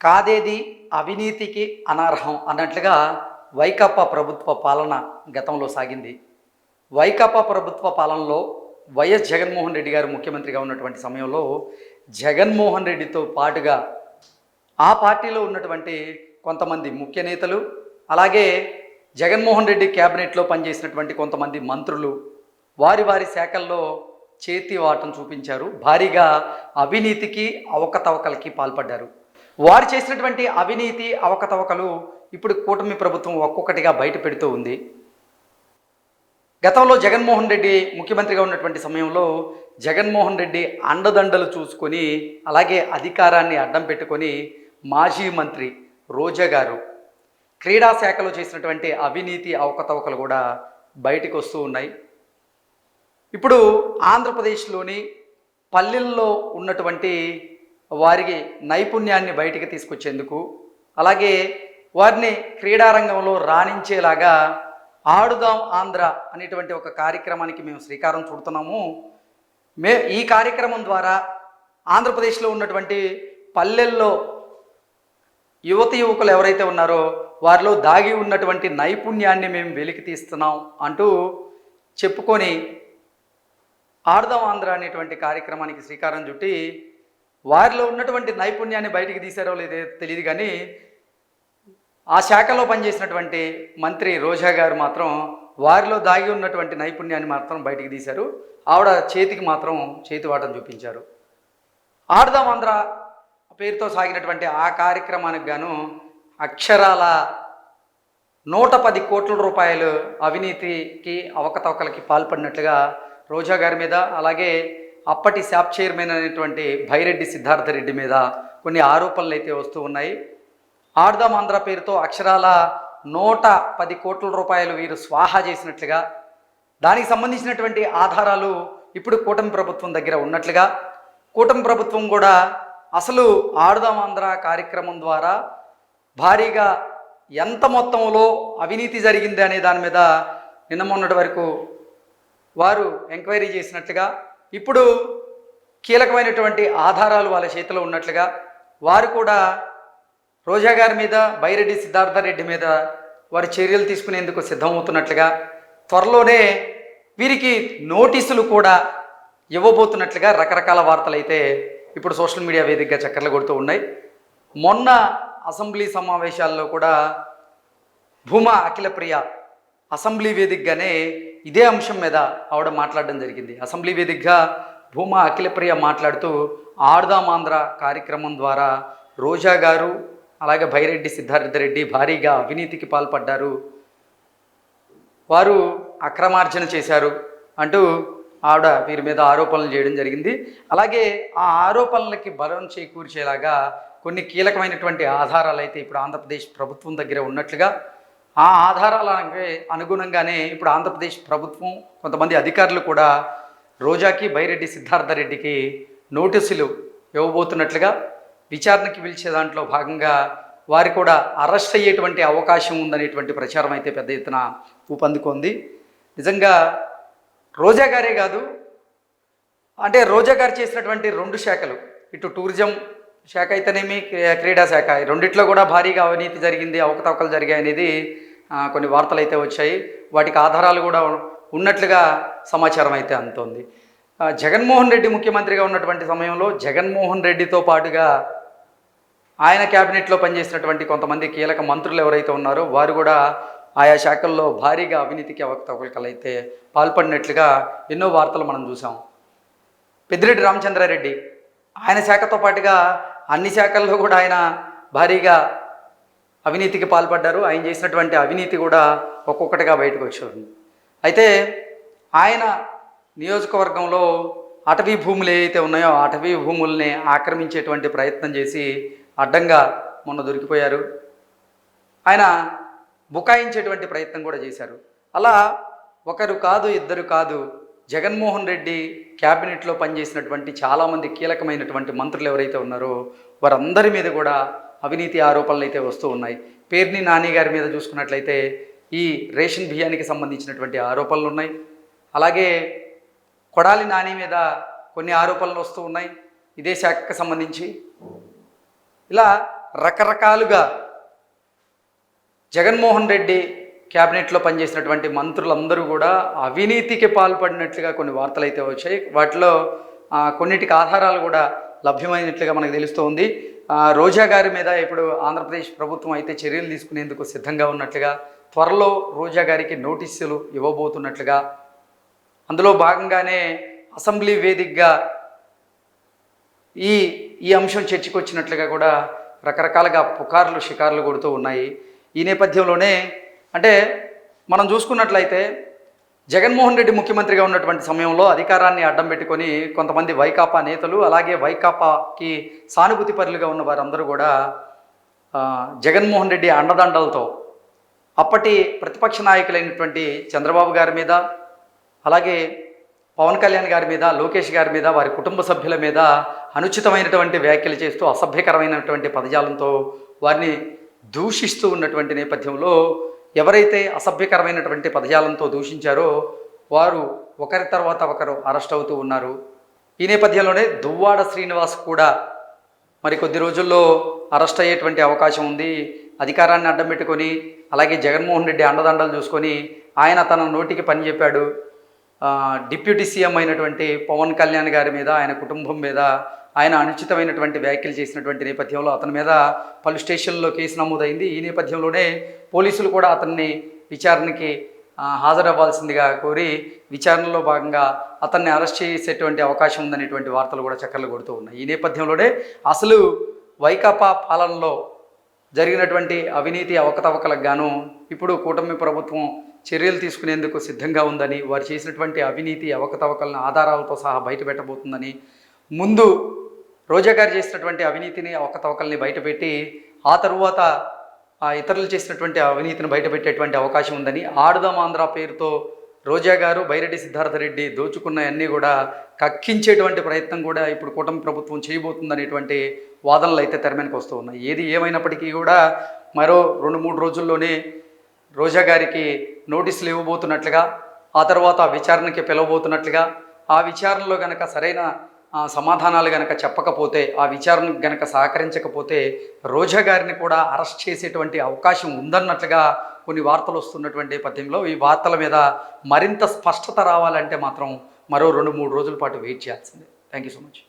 కాదేది అవినీతికి అనర్హం అన్నట్లుగా వైకాపా ప్రభుత్వ పాలన గతంలో సాగింది. వైకాపా ప్రభుత్వ పాలనలో వైఎస్ జగన్మోహన్ రెడ్డి గారు ముఖ్యమంత్రిగా ఉన్నటువంటి సమయంలో జగన్మోహన్ రెడ్డితో పాటుగా ఆ పార్టీలో ఉన్నటువంటి కొంతమంది ముఖ్య నేతలు, అలాగే జగన్మోహన్ రెడ్డి క్యాబినెట్లో పనిచేసినటువంటి కొంతమంది మంత్రులు వారి వారి శాఖల్లో చేతి వాటం చూపించారు. భారీగా అవినీతికి అవకతవకలకి పాల్పడ్డారు. వారు చేసినటువంటి అవినీతి అవకతవకలు ఇప్పుడు కూటమి ప్రభుత్వం ఒక్కొక్కటిగా బయట పెడుతూ ఉంది. గతంలో జగన్మోహన్ రెడ్డి ముఖ్యమంత్రిగా ఉన్నటువంటి సమయంలో జగన్మోహన్ రెడ్డి అండదండలు చూసుకొని, అలాగే అధికారాన్ని అడ్డం పెట్టుకొని మాజీ మంత్రి రోజా గారు క్రీడా శాఖలో చేసినటువంటి అవినీతి అవకతవకలు కూడా బయటకు వస్తూ ఉన్నాయి. ఇప్పుడు ఆంధ్రప్రదేశ్లోని పల్లెల్లో ఉన్నటువంటి వారికి నైపుణ్యాన్ని బయటికి తీసుకొచ్చేందుకు, అలాగే వారిని క్రీడారంగంలో రాణించేలాగా ఆడుదాం ఆంధ్ర అనేటువంటి ఒక కార్యక్రమానికి మేము శ్రీకారం చుడుతున్నాము. ఈ కార్యక్రమం ద్వారా ఆంధ్రప్రదేశ్లో ఉన్నటువంటి పల్లెల్లో యువకులు ఎవరైతే ఉన్నారో వారిలో దాగి ఉన్నటువంటి నైపుణ్యాన్ని మేము వెలికి తీస్తున్నాం అంటూ చెప్పుకొని ఆడుదాం ఆంధ్ర అనేటువంటి కార్యక్రమానికి శ్రీకారం చుట్టి వారిలో ఉన్నటువంటి నైపుణ్యాన్ని బయటికి తీశారో లేదో తెలియదు, కానీ ఆ శాఖలో పనిచేసినటువంటి మంత్రి రోజా గారు మాత్రం వారిలో దాగి ఉన్నటువంటి నైపుణ్యాన్ని మాత్రం బయటికి తీశారు. ఆవిడ చేతికి మాత్రం చేతివాటం చూపించారు. ఆడుదాం ఆంధ్ర పేరుతో సాగినటువంటి ఆ కార్యక్రమానికి గాను అక్షరాల 110 కోట్ల రూపాయలు అవినీతికి అవకతవకలకి పాల్పడినట్లుగా రోజా గారి మీద, అలాగే అప్పటి శాప్ చైర్మన్ అనేటువంటి భైరెడ్డి సిద్ధార్థ రెడ్డి మీద కొన్ని ఆరోపణలు అయితే వస్తూ ఉన్నాయి. ఆడుదాం ఆంధ్ర పేరుతో అక్షరాల 110 కోట్ల రూపాయలు వీరు స్వాహా చేసినట్లుగా, దానికి సంబంధించినటువంటి ఆధారాలు ఇప్పుడు కూటమి ప్రభుత్వం దగ్గర ఉన్నట్లుగా, కూటమి ప్రభుత్వం కూడా అసలు ఆడుదాం ఆంధ్ర కార్యక్రమం ద్వారా భారీగా ఎంత మొత్తంలో అవినీతి జరిగింది అనే దాని మీద నిన్న మొన్నటి వరకు వారు ఎంక్వైరీ చేసినట్లుగా, ఇప్పుడు కీలకమైనటువంటి ఆధారాలు వాళ్ళ చేతిలో ఉన్నట్లుగా, వారు కూడా రోజా గారి మీద, బైరెడ్డి సిద్ధార్థ రెడ్డి మీద వారి చర్యలు తీసుకునేందుకు సిద్ధమవుతున్నట్లుగా, త్వరలోనే వీరికి నోటీసులు కూడా ఇవ్వబోతున్నట్లుగా రకరకాల వార్తలు అయితే ఇప్పుడు సోషల్ మీడియా వేదికగా చక్కర్లు కొడుతూ ఉన్నాయి. మొన్న అసెంబ్లీ సమావేశాల్లో కూడా భూమా అఖిలప్రియ అసెంబ్లీ వేదికగానే ఇదే అంశం మీద ఆవిడ మాట్లాడడం జరిగింది. అసెంబ్లీ వేదికగా భూమా అఖిలప్రియ మాట్లాడుతూ ఆడుదాం ఆంధ్ర కార్యక్రమం ద్వారా రోజా గారు, అలాగే భైరెడ్డి సిద్ధార్థ రెడ్డి భారీగా అవినీతికి పాల్పడ్డారు, వారు అక్రమార్జన చేశారు అంటూ ఆవిడ వీరి మీద ఆరోపణలు చేయడం జరిగింది. అలాగే ఆ ఆరోపణలకి బలం చేకూర్చేలాగా కొన్ని కీలకమైనటువంటి ఆధారాలు అయితే ఇప్పుడు ఆంధ్రప్రదేశ్ ప్రభుత్వం దగ్గర ఉన్నట్లుగా, ఆ ఆధారాలకి అనుగుణంగానే ఇప్పుడు ఆంధ్రప్రదేశ్ ప్రభుత్వం కొంతమంది అధికారులు కూడా రోజాకి, బైరెడ్డి సిద్ధార్థ రెడ్డికి నోటీసులు ఇవ్వబోతున్నట్లుగా, విచారణకి పిలిచే దాంట్లో భాగంగా వారు కూడా అరెస్ట్ అయ్యేటువంటి అవకాశం ఉందనేటువంటి ప్రచారం అయితే పెద్ద ఎత్తున ఊపందుకుంది. నిజంగా రోజా గారే కాదు, అంటే రోజా గారు చేసినటువంటి 2 శాఖలు, ఇటు టూరిజం శాఖ అయితేనేమి, క్రీడా శాఖ, రెండిట్లో కూడా భారీగా అవినీతి జరిగింది, అవకతవకలు జరిగాయి అనేది కొన్ని వార్తలు అయితే వచ్చాయి. వాటికి ఆధారాలు కూడా ఉన్నట్లుగా సమాచారం అయితే అందుతోంది. జగన్మోహన్ రెడ్డి ముఖ్యమంత్రిగా ఉన్నటువంటి సమయంలో జగన్మోహన్ రెడ్డితో పాటుగా ఆయన క్యాబినెట్లో పనిచేసినటువంటి కొంతమంది కీలక మంత్రులు ఎవరైతే ఉన్నారో వారు కూడా ఆయా శాఖల్లో భారీగా అవినీతికి అవకతవకలు అయితే పాల్పడినట్లుగా ఎన్నో వార్తలు మనం చూసాం. పెద్దిరెడ్డి రామచంద్రారెడ్డి ఆయన శాఖతో పాటుగా అన్ని శాఖల్లో కూడా ఆయన భారీగా అవినీతికి పాల్పడ్డారు. ఆయన చేసినటువంటి అవినీతి కూడా ఒక్కొక్కటిగా బయటకు వచ్చేది. అయితే ఆయన నియోజకవర్గంలో అటవీ భూములు ఏవైతే ఉన్నాయో అటవీ భూముల్ని ఆక్రమించేటువంటి ప్రయత్నం చేసి అడ్డంగా మొన్న దొరికిపోయారు. ఆయన బుకాయించేటువంటి ప్రయత్నం కూడా చేశారు. అలా ఒకరు కాదు, ఇద్దరు కాదు, జగన్మోహన్ రెడ్డి క్యాబినెట్లో పనిచేసినటువంటి చాలామంది కీలకమైనటువంటి మంత్రులు ఎవరైతే ఉన్నారో వారందరి మీద కూడా అవినీతి ఆరోపణలు అయితే వస్తూ ఉన్నాయి. పేర్ని నాని గారి మీద చూసుకున్నట్లయితే ఈ రేషన్ బియ్యానికి సంబంధించినటువంటి ఆరోపణలు ఉన్నాయి. అలాగే కొడాలి నాని మీద కొన్ని ఆరోపణలు వస్తూ ఉన్నాయి ఇదే శాఖకు సంబంధించి. ఇలా రకరకాలుగా జగన్మోహన్ రెడ్డి క్యాబినెట్లో పనిచేసినటువంటి మంత్రులందరూ కూడా అవినీతికి పాల్పడినట్లుగా కొన్ని వార్తలు అయితే వచ్చాయి. వాటిలో కొన్నిటికి ఆధారాలు కూడా లభ్యమైనట్లుగా మనకు తెలుస్తోంది. రోజా గారి మీద ఇప్పుడు ఆంధ్రప్రదేశ్ ప్రభుత్వం అయితే చర్యలు తీసుకునేందుకు సిద్ధంగా ఉన్నట్లుగా, త్వరలో రోజా గారికి నోటీసులు ఇవ్వబోతున్నట్లుగా, అందులో భాగంగానే అసెంబ్లీ వేదికగా ఈ అంశం చర్చకు వచ్చినట్లుగా కూడా రకరకాలుగా పుకార్లు షికార్లు కొడుతూ ఉన్నాయి. ఈ నేపథ్యంలోనే అంటే మనం చూసుకున్నట్లయితే జగన్మోహన్ రెడ్డి ముఖ్యమంత్రిగా ఉన్నటువంటి సమయంలో అధికారాన్ని అడ్డం పెట్టుకొని కొంతమంది వైకాపా నేతలు, అలాగే వైకాపాకి సానుభూతి పరులుగా ఉన్న వారందరూ కూడా జగన్మోహన్ రెడ్డి అండదండలతో అప్పటి ప్రతిపక్ష నాయకులైనటువంటి చంద్రబాబు గారి మీద, అలాగే పవన్ కళ్యాణ్ గారి మీద, లోకేష్ గారి మీద, వారి కుటుంబ సభ్యుల మీద అనుచితమైనటువంటి వ్యాఖ్యలు చేస్తూ అసభ్యకరమైనటువంటి పదజాలంతో వారిని దూషిస్తూ ఉన్నటువంటి నేపథ్యంలో ఎవరైతే అసభ్యకరమైనటువంటి పదజాలంతో దూషించారో వారు ఒకరి తర్వాత ఒకరు అరెస్ట్ అవుతూ ఉన్నారు. ఈ నేపథ్యంలోనే దువ్వాడ శ్రీనివాస్ కూడా మరి కొద్ది రోజుల్లో అరెస్ట్ అయ్యేటువంటి అవకాశం ఉంది. అధికారాన్ని అడ్డం పెట్టుకొని, అలాగే జగన్మోహన్ రెడ్డి అండదండలు చూసుకొని ఆయన తన నోటికి పని చెప్పాడు. డిప్యూటీ సీఎం అయినటువంటి పవన్ కళ్యాణ్ గారి మీద, ఆయన కుటుంబం మీద ఆయన అనుచితమైనటువంటి వ్యాఖ్యలు చేసినటువంటి నేపథ్యంలో అతని మీద పలు స్టేషన్లలో కేసు నమోదైంది. ఈ నేపథ్యంలోనే పోలీసులు కూడా అతన్ని విచారణకి హాజరవ్వాల్సిందిగా కోరి విచారణలో భాగంగా అతన్ని అరెస్ట్ చేసేటువంటి అవకాశం ఉందనేటువంటి వార్తలు కూడా చక్కర్లు కొడుతూ ఉన్నాయి. ఈ నేపథ్యంలోనే అసలు వైకాపా పాలనలో జరిగినటువంటి అవినీతి అవకతవకలకు గాను ఇప్పుడు కూటమి ప్రభుత్వం చర్యలు తీసుకునేందుకు సిద్ధంగా ఉందని, వారు చేసినటువంటి అవినీతి అవకతవకలను ఆధారాలతో సహా బయట పెట్టబోతుందని, ముందు రోజా గారు చేసినటువంటి అవినీతిని అవకతవకల్ని బయటపెట్టి ఆ తరువాత ఇతరులు చేసినటువంటి అవినీతిని బయటపెట్టేటువంటి అవకాశం ఉందని, ఆడుదాం ఆంధ్ర పేరుతో రోజా గారు, బైరెడ్డి సిద్ధార్థరెడ్డి దోచుకున్నవన్నీ కూడా కక్కించేటువంటి ప్రయత్నం కూడా ఇప్పుడు కూటమి ప్రభుత్వం చేయబోతుందనేటువంటి వాదనలు అయితే తెరమీదకి వస్తూ ఉన్నాయి. ఏది ఏమైనప్పటికీ కూడా మరో 2-3 రోజుల్లోనే రోజా గారికి నోటీసులు ఇవ్వబోతున్నట్లుగా, ఆ తర్వాత విచారణకి పిలవబోతున్నట్లుగా, ఆ విచారణలో గనక సరైన సమాధానాలు గనక చెప్పకపోతే, ఆ విచారణకు గనక సహకరించకపోతే రోజా గారిని కూడా అరెస్ట్ చేసేటువంటి అవకాశం ఉందన్నట్లుగా కొన్ని వార్తలు వస్తున్నటువంటి నేపథ్యంలో ఈ వార్తల మీద మరింత స్పష్టత రావాలంటే మాత్రం మరో 2-3 రోజుల పాటు వెయిట్ చేయాల్సిందే. Thank you so much.